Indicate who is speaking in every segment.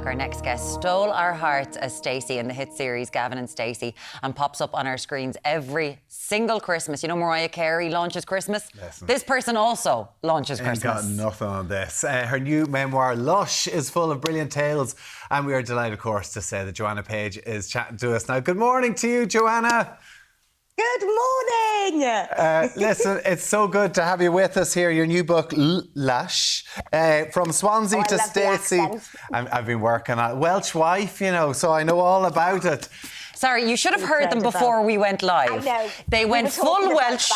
Speaker 1: our next guest, stole our hearts as Stacey in the hit series Gavin and Stacey and pops up on our screens every single Christmas. You know Mariah Carey launches Christmas?
Speaker 2: Listen.
Speaker 1: This person also launches
Speaker 2: Ain't
Speaker 1: Christmas.
Speaker 2: got nothing on this. Her new memoir, Lush, is full of brilliant tales. And we are delighted, of course, to say that Joanna Page is chatting to us now. Good morning to you, Joanna.
Speaker 3: Good morning.
Speaker 2: Listen, it's so good to have you with us here. Your new book, Lush, from Swansea to Stacey. I've been working on Welsh wife, you know, so I know all about it.
Speaker 1: Sorry, you should have heard them before we went live.
Speaker 3: I know.
Speaker 1: They went full Welsh,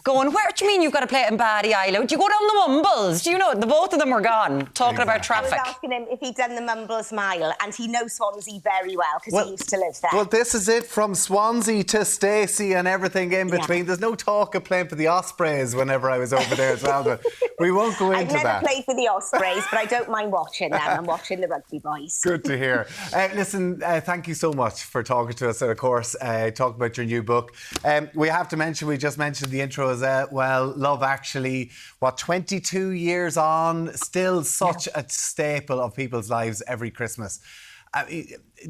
Speaker 1: going, where do you mean you've got to play it in Barry Island? Do you go down the Mumbles? Do you know, the both of them were gone, talking about traffic.
Speaker 3: I was asking him if he'd done the Mumbles Mile, and he knows Swansea very well, because he used to live there.
Speaker 2: Well, this is it, from Swansea to Stacey and everything in between. Yeah. There's no talk of playing for the Ospreys whenever I was over there as well, but we won't go into that.
Speaker 3: I've never played for the Ospreys, but I don't mind watching them. I'm watching the rugby boys.
Speaker 2: Good to hear. Listen, thank you so much for talking to us, and of course, talk about your new book. We have to mention, we just mentioned the intro as well, Love Actually, 22 years on, still such a staple of people's lives every Christmas.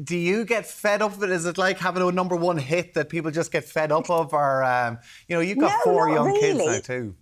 Speaker 2: Do you get fed up of it? Is it like having a number one hit that people just get fed up of? Or, you know, you've got four young kids now too.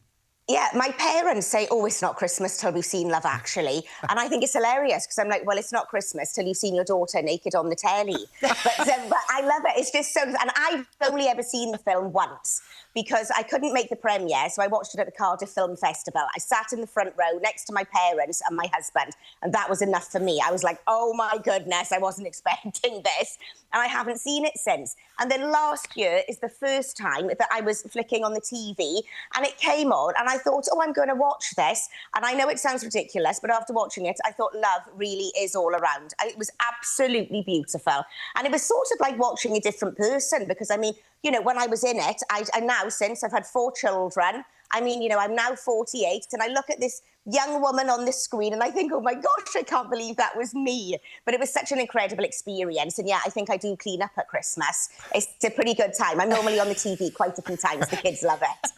Speaker 3: Yeah, my parents say, oh, it's not Christmas till we've seen Love Actually. And I think it's hilarious because I'm like, well, it's not Christmas till you've seen your daughter naked on the telly. But I love it. It's just so... And I've only ever seen the film once because I couldn't make the premiere, so I watched it at the Cardiff Film Festival. I sat in the front row next to my parents and my husband, and that was enough for me. I was like, oh, my goodness, I wasn't expecting this. And I haven't seen it since. And then last year is the first time that I was flicking on the TV and it came on and I thought, oh, I'm going to watch this. And I know it sounds ridiculous, but after watching it, I thought love really is all around. It was absolutely beautiful. And it was sort of like watching a different person because, I mean, you know, when I was in it, I now, since I've had 4 children, I mean, you know, I'm now 48 and I look at this young woman on the screen and I think, oh my gosh, I can't believe that was me. But it was such an incredible experience. And yeah, I think I do clean up at Christmas. It's a pretty good time. I'm normally on the TV quite a few times. The kids love it.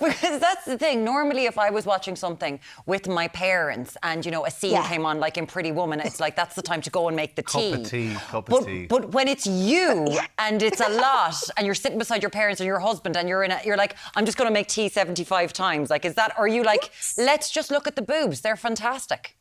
Speaker 1: Because that's the thing. Normally, if I was watching something with my parents and, you know, a scene came on like in Pretty Woman, it's like, that's the time to go and make the tea.
Speaker 2: Cup of tea.
Speaker 1: But when it's you and it's a lot and you're sitting beside your parents and your husband and you're like, I'm just going to make tea 75 times. Like, is that, or are you like, let's just look at the boobs, they're fantastic.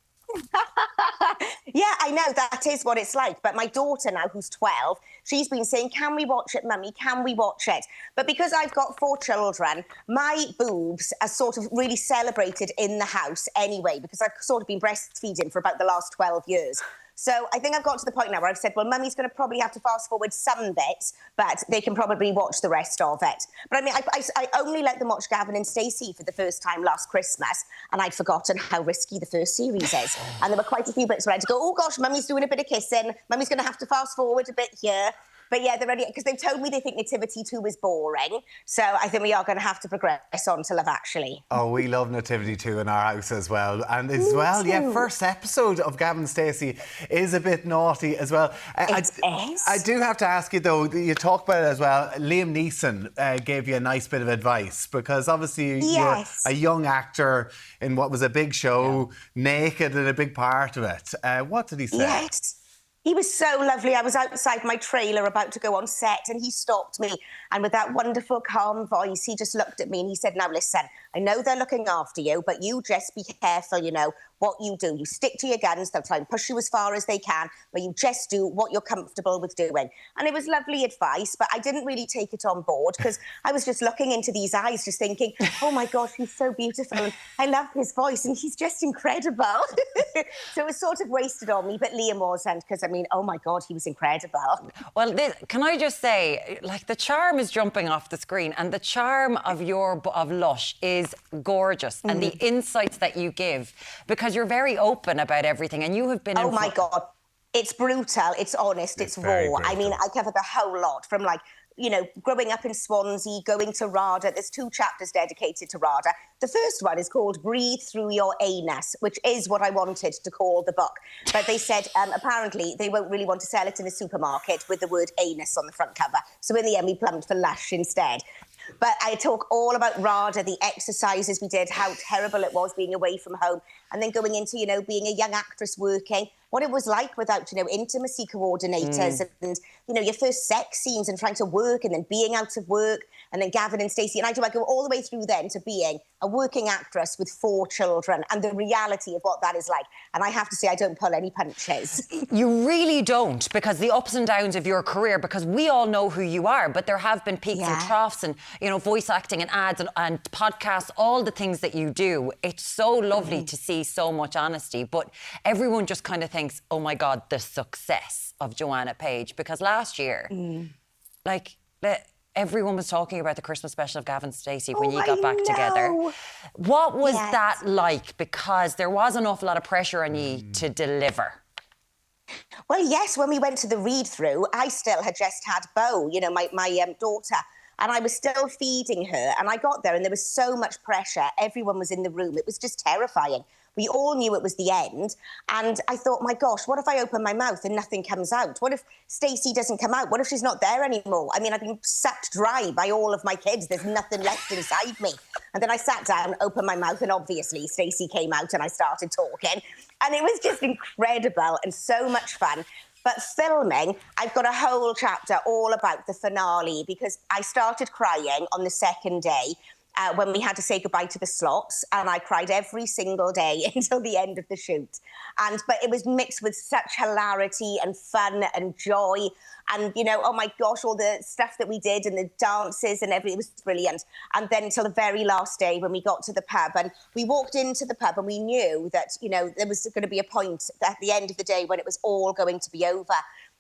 Speaker 3: Yeah, I know, that is what it's like. But my daughter now, who's 12, she's been saying, can we watch it, Mummy? Can we watch it? But because I've got 4 children, my boobs are sort of really celebrated in the house anyway, because I've sort of been breastfeeding for about the last 12 years. So I think I've got to the point now where I've said, well, Mummy's going to probably have to fast forward some bits, but they can probably watch the rest of it. But I mean, I only let them watch Gavin and Stacey for the first time last Christmas, and I'd forgotten how risky the first series is. And there were quite a few bits where I had to go, oh gosh, Mummy's doing a bit of kissing. Mummy's going to have to fast forward a bit here. But yeah, they're ready, because they've told me they think Nativity 2 is boring. So I think we are going to have to progress on to Love Actually.
Speaker 2: Oh, we love Nativity 2 in our house as well. And as well, yeah, first episode of Gavin Stacey is a bit naughty as well. I do have to ask you, though, you talk about it as well. Liam Neeson gave you a nice bit of advice because obviously you're a young actor in what was a big show, naked and a big part of it. What did he say?
Speaker 3: Yes. He was so lovely. I was outside my trailer about to go on set and he stopped me. And with that wonderful, calm voice, he just looked at me and he said, now, listen, I know they're looking after you, but you just be careful, you know, what you do. You stick to your guns. They'll try and push you as far as they can, but you just do what you're comfortable with doing. And it was lovely advice, but I didn't really take it on board because I was just looking into these eyes, just thinking, oh, my gosh, he's so beautiful. And I love his voice and he's just incredible. So it was sort of wasted on me, but Liam wasn't because, I mean, oh, my God, he was incredible.
Speaker 1: Well, can I just say, like, the charm is jumping off the screen and the charm of Lush is gorgeous and the insights that you give, because you're very open about everything and you have been...
Speaker 3: Oh, my God. It's brutal, it's honest, it's raw. Brutal. I mean, I cover the whole lot from, like, you know, growing up in Swansea, going to RADA. There's 2 chapters dedicated to RADA. The first one is called Breathe Through Your Anus, which is what I wanted to call the book. But they said, apparently, they won't really want to sell it in the supermarket with the word anus on the front cover. So in the end, we plumbed for Lush instead. But I talk all about RADA, the exercises we did, how terrible it was being away from home, and then going into, you know, being a young actress working, what it was like without, intimacy coordinators and, your first sex scenes and trying to work and then being out of work and then Gavin and Stacey. And I go all the way through then to being a working actress with 4 children and the reality of what that is like. And I have to say, I don't pull any punches.
Speaker 1: You really don't, because the ups and downs of your career, because we all know who you are, but there have been peaks and troughs and, voice acting and ads and podcasts, all the things that you do. It's so lovely to see so much honesty, but everyone just kind of thinks, oh my God, the success of Joanna Page, because last year, everyone was talking about the Christmas special of Gavin Stacey when you got back together. What was that like? Because there was an awful lot of pressure on you to deliver.
Speaker 3: Well, yes, when we went to the read-through, I still had just had Beau, my daughter, and I was still feeding her. And I got there and there was so much pressure. Everyone was in the room. It was just terrifying. We all knew it was the end. And I thought, my gosh, what if I open my mouth and nothing comes out? What if Stacey doesn't come out? What if she's not there anymore? I mean, I've been sucked dry by all of my kids. There's nothing left inside me. And then I sat down, opened my mouth, and obviously Stacey came out and I started talking. And it was just incredible and so much fun. But filming, I've got a whole chapter all about the finale because I started crying on the second day. When we had to say goodbye to the slots, and I cried every single day until the end of the shoot. But it was mixed with such hilarity and fun and joy. And, oh my gosh, all the stuff that we did and the dances and everything, it was brilliant. And then until the very last day when we got to the pub and we walked into the pub and we knew that, there was going to be a point at the end of the day when it was all going to be over.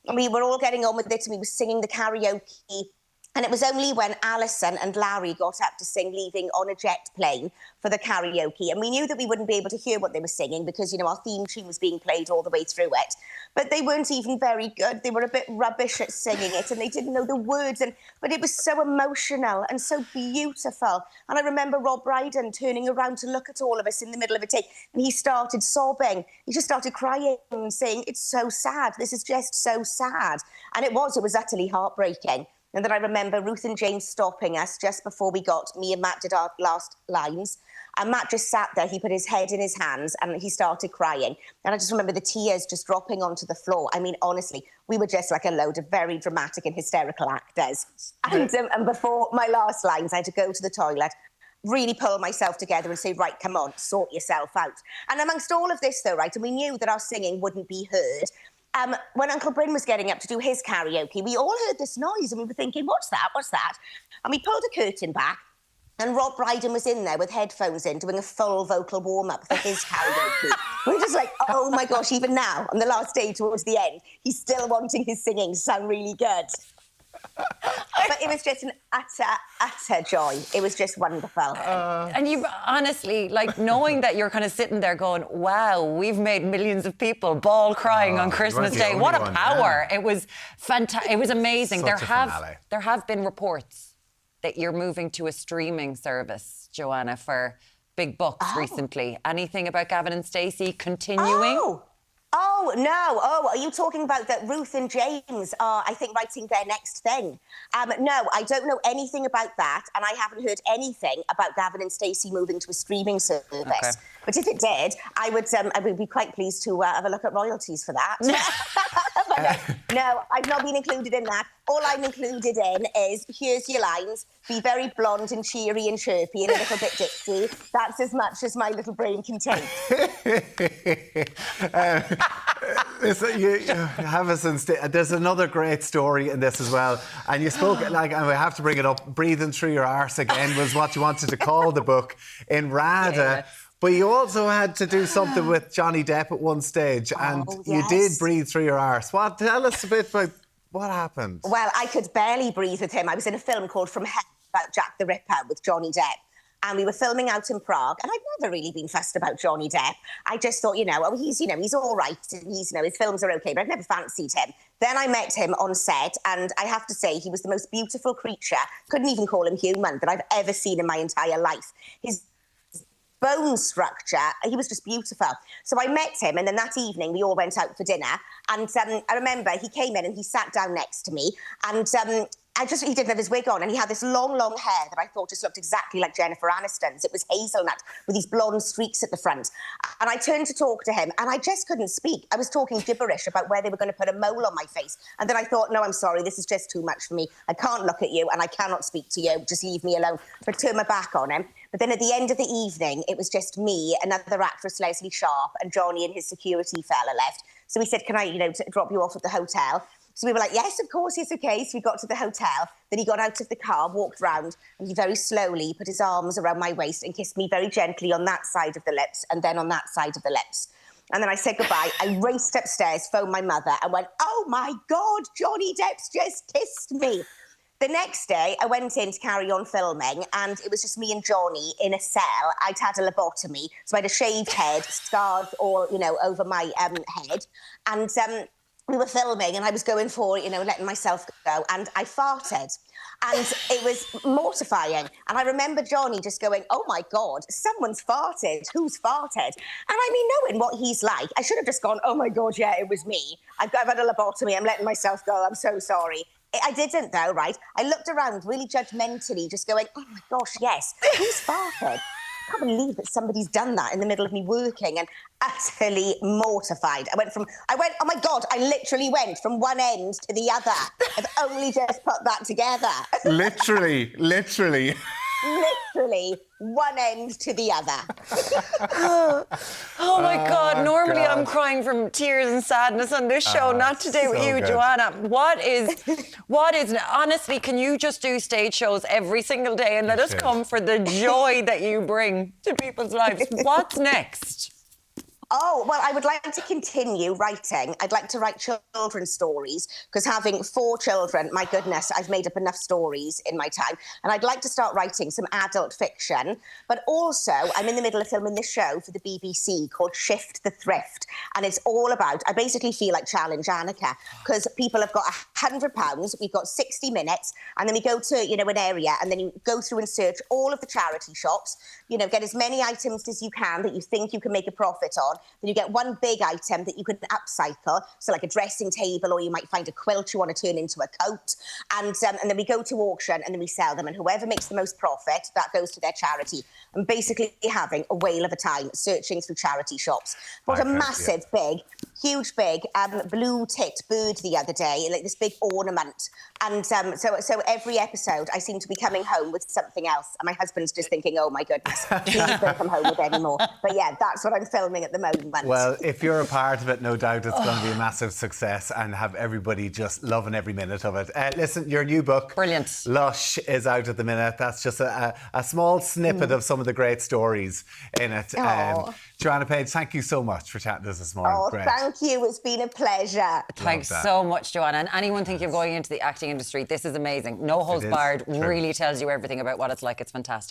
Speaker 3: And we were all getting on with it and we were singing the karaoke. And it was only when Alison and Larry got up to sing Leaving on a Jet Plane for the karaoke. And we knew that we wouldn't be able to hear what they were singing because, our theme tune was being played all the way through it. But they weren't even very good. They were a bit rubbish at singing it and they didn't know the words. But it was so emotional and so beautiful. And I remember Rob Brydon turning around to look at all of us in the middle of a take and he started sobbing. He just started crying and saying, it's so sad. This is just so sad. And it was utterly heartbreaking. And then I remember Ruth and Jane stopping us just before me and Matt did our last lines. And Matt just sat there, he put his head in his hands and he started crying. And I just remember the tears just dropping onto the floor. I mean, honestly, we were just like a load of very dramatic and hysterical actors. And before my last lines, I had to go to the toilet, really pull myself together and say, right, come on, sort yourself out. And amongst all of this, though, right, and we knew that our singing wouldn't be heard, when Uncle Bryn was getting up to do his karaoke, we all heard this noise and we were thinking, what's that? What's that? And we pulled a curtain back and Rob Brydon was in there with headphones in doing a full vocal warm-up for his karaoke. We were just like, oh my gosh, even now, on the last day towards the end, he's still wanting his singing to sound really good. But it was just an utter joy. It was just wonderful.
Speaker 1: And you honestly, knowing that you're kind of sitting there going, wow, we've made millions of people bawl crying on Christmas Day. What a power. Yeah. It was fantastic. It was amazing. There have been reports that you're moving to a streaming service, Joanna, for big bucks recently. Anything about Gavin and Stacey continuing?
Speaker 3: Oh, no. Oh, are you talking about that Ruth and James are, I think, writing their next thing? No, I don't know anything about that, and I haven't heard anything about Gavin and Stacey moving to a streaming service. Okay. But if it did, I would be quite pleased to have a look at royalties for that. But no, I've not been included in that. All I'm included in is, here's your lines, be very blonde and cheery and chirpy and a little bit ditzy. That's as much as my little brain can take.
Speaker 2: There's another great story in this as well. And you spoke, and we have to bring it up, breathing through your arse again was what you wanted to call the book in RADA. Yes. But you also had to do something with Johnny Depp at one stage, and you did breathe through your arse. Tell us a bit about what happened.
Speaker 3: Well, I could barely breathe with him. I was in a film called From Hell about Jack the Ripper with Johnny Depp. And we were filming out in Prague, and I've never really been fussed about Johnny Depp. I just thought, he's all right, and his films are okay, but I've never fancied him. Then I met him on set, and I have to say he was the most beautiful creature, couldn't even call him human, that I've ever seen in my entire life. His bone structure, he was just beautiful. So I met him, and then that evening we all went out for dinner, and I remember he came in and he sat down next to me, and he didn't have his wig on, and he had this long, long hair that I thought just looked exactly like Jennifer Aniston's. It was hazelnut with these blonde streaks at the front. And I turned to talk to him, and I just couldn't speak. I was talking gibberish about where they were going to put a mole on my face. And then I thought, no, I'm sorry, this is just too much for me. I can't look at you, and I cannot speak to you. Just leave me alone. So I turned my back on him. But then at the end of the evening, it was just me, another actress, Leslie Sharp, and Johnny and his security fella left. So he said, can I, drop you off at the hotel? So we were like, yes, of course, it's okay. So we got to the hotel. Then he got out of the car, walked round, and he very slowly put his arms around my waist and kissed me very gently on that side of the lips and then on that side of the lips. And then I said goodbye. I raced upstairs, phoned my mother and went, oh, my God, Johnny Depp's just kissed me. The next day, I went in to carry on filming, and it was just me and Johnny in a cell. I'd had a lobotomy, so I had a shaved head, scars all, over my head. And we were filming, and I was going for, letting myself go, and I farted. And it was mortifying. And I remember Johnny just going, oh, my God, someone's farted. Who's farted? And I mean, knowing what he's like, I should have just gone, oh, my God, yeah, it was me. I've had a lobotomy. I'm letting myself go. I'm so sorry. I didn't, though, right? I looked around really judgmentally, just going, oh, my gosh, yes, who's farted? I can't believe that somebody's done that in the middle of me working, and utterly mortified. I went, oh, my God, I literally went from one end to the other. I've only just put that together.
Speaker 2: Literally.
Speaker 3: Literally one end to the other.
Speaker 1: Oh my God! Normally I'm crying from tears and sadness on this show, not today with you,
Speaker 2: good.
Speaker 1: Joanna. What is? Honestly, can you just do stage shows every single day and let us come for the joy that you bring to people's lives? What's next?
Speaker 3: Oh, well, I would like to continue writing. I'd like to write children's stories, because having 4 children, my goodness, I've made up enough stories in my time. And I'd like to start writing some adult fiction. But also, I'm in the middle of filming this show for the BBC called Shift the Thrift. And it's all about, I basically feel like Challenge Annika, because people have got £100, we've got 60 minutes, and then we go to, an area, and then you go through and search all of the charity shops, get as many items as you can that you think you can make a profit on. Then you get one big item that you can upcycle, so like a dressing table, or you might find a quilt you want to turn into a coat. And then we go to auction, and then we sell them, and whoever makes the most profit, that goes to their charity. And basically having a whale of a time searching through charity shops. Bought a massive, huge, big blue-ticked bird the other day, like this big ornament. And so every episode, I seem to be coming home with something else. And my husband's just thinking, oh, my goodness, please don't come home with any more. But yeah, that's what I'm filming at the moment.
Speaker 2: Well, if you're a part of it, no doubt it's going to be a massive success and have everybody just loving every minute of it. Listen, your new book,
Speaker 1: brilliant,
Speaker 2: Lush, is out at the minute. That's just a small snippet of some of the great stories in it. Joanna Page, thank you so much for chatting to us this morning.
Speaker 3: Oh, thank you. It's been a pleasure.
Speaker 1: Thanks so much, Joanna. And anyone thinking of going into the acting industry, this is amazing. No holds barred, really tells you everything about what it's like. It's fantastic.